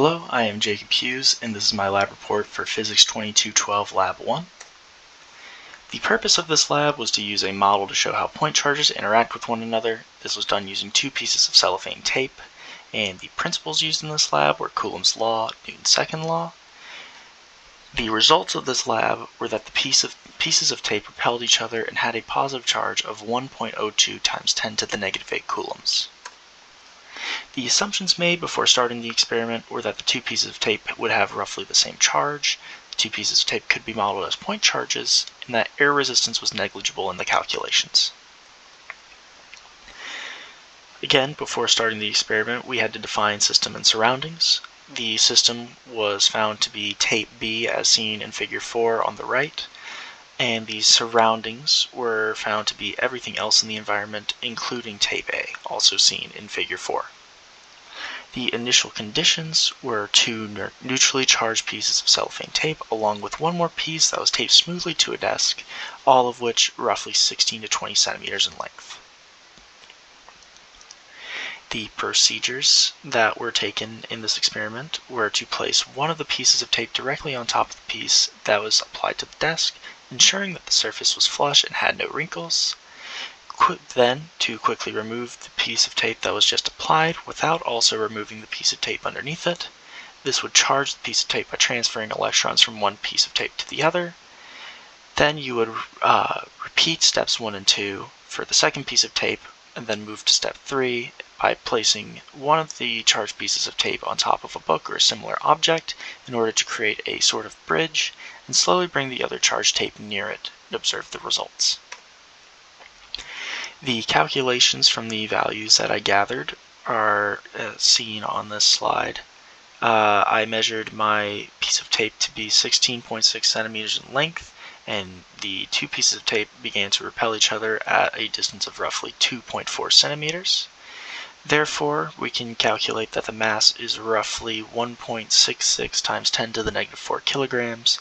Hello, I am Jacob Hughes, and this is my lab report for Physics 2212 Lab 1. The purpose of this lab was to use a model to show how point charges interact with one another. This was done using two pieces of cellophane tape, and the principles used in this lab were Coulomb's law, Newton's second law. The results of this lab were that the pieces of tape repelled each other and had a positive charge of 1.02 times 10 to the negative 8 coulombs. The assumptions made before starting the experiment were that the two pieces of tape would have roughly the same charge, the two pieces of tape could be modeled as point charges, and that air resistance was negligible in the calculations. Again, before starting the experiment, we had to define system and surroundings. The system was found to be tape B as seen in figure 4 on the right, and the surroundings were found to be everything else in the environment, including tape A, also seen in figure 4. The initial conditions were two neutrally charged pieces of cellophane tape, along with one more piece that was taped smoothly to a desk, all of which roughly 16 to 20 centimeters in length. The procedures that were taken in this experiment were to place one of the pieces of tape directly on top of the piece that was applied to the desk, ensuring that the surface was flush and had no wrinkles. Then, to quickly remove the piece of tape that was just applied without also removing the piece of tape underneath it. This would charge the piece of tape by transferring electrons from one piece of tape to the other. Then you would repeat steps 1 and 2 for the second piece of tape, and then move to step 3 by placing one of the charged pieces of tape on top of a book or a similar object in order to create a sort of bridge, and slowly bring the other charged tape near it and observe the results. The calculations from the values that I gathered are seen on this slide. I measured my piece of tape to be 16.6 centimeters in length, and the two pieces of tape began to repel each other at a distance of roughly 2.4 centimeters. Therefore, we can calculate that the mass is roughly 1.66 times 10 to the negative 4 kilograms.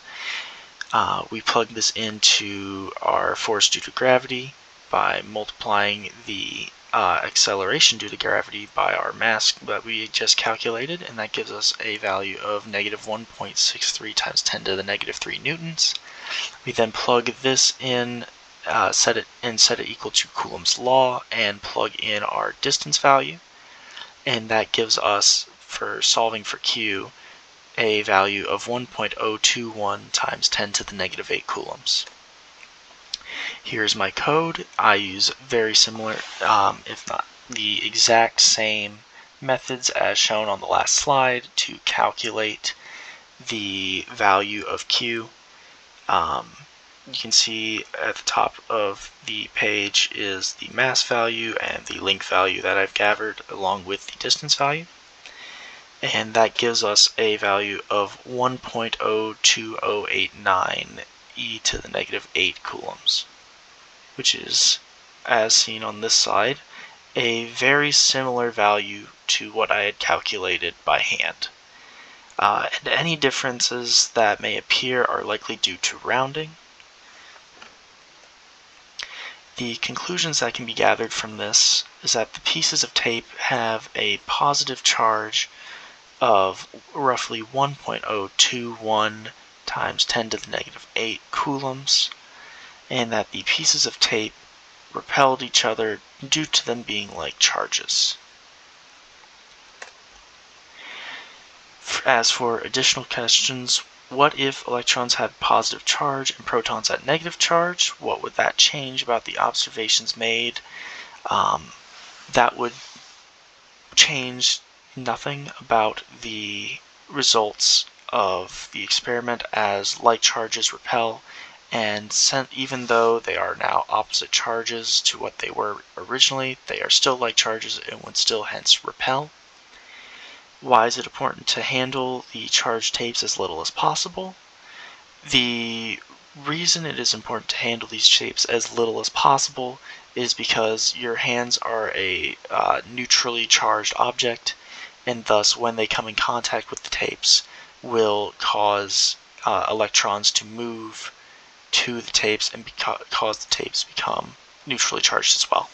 We plug this into our force due to gravity by multiplying the acceleration due to gravity by our mass that we just calculated, and that gives us a value of negative 1.63 times 10 to the negative 3 newtons. We then plug this in, set it equal to Coulomb's law, and plug in our distance value, and that gives us, for solving for Q, a value of 1.021 times 10 to the negative 8 coulombs. Here's my code. I use very similar, if not the exact same methods as shown on the last slide to calculate the value of Q. You can see at the top of the page is the mass value and the length value that I've gathered along with the distance value. And that gives us a value of 1.02089 e to the negative 8 coulombs, which is, as seen on this slide, a very similar value to what I had calculated by hand. And any differences that may appear are likely due to rounding. The conclusions that can be gathered from this is that the pieces of tape have a positive charge of roughly 1.021 times 10 to the negative 8 coulombs, and that the pieces of tape repelled each other due to them being like charges. As for additional questions, what if electrons had positive charge and protons had negative charge? What would that change about the observations made? That would change nothing about the results of the experiment, as like charges repel, and even though they are now opposite charges to what they were originally, they are still like charges and would still hence repel. Why is it important to handle the charged tapes as little as possible? The reason it is important to handle these tapes as little as possible is because your hands are a neutrally charged object, and thus when they come in contact with the tapes will cause electrons to move to the tapes and cause the tapes become neutrally charged as well.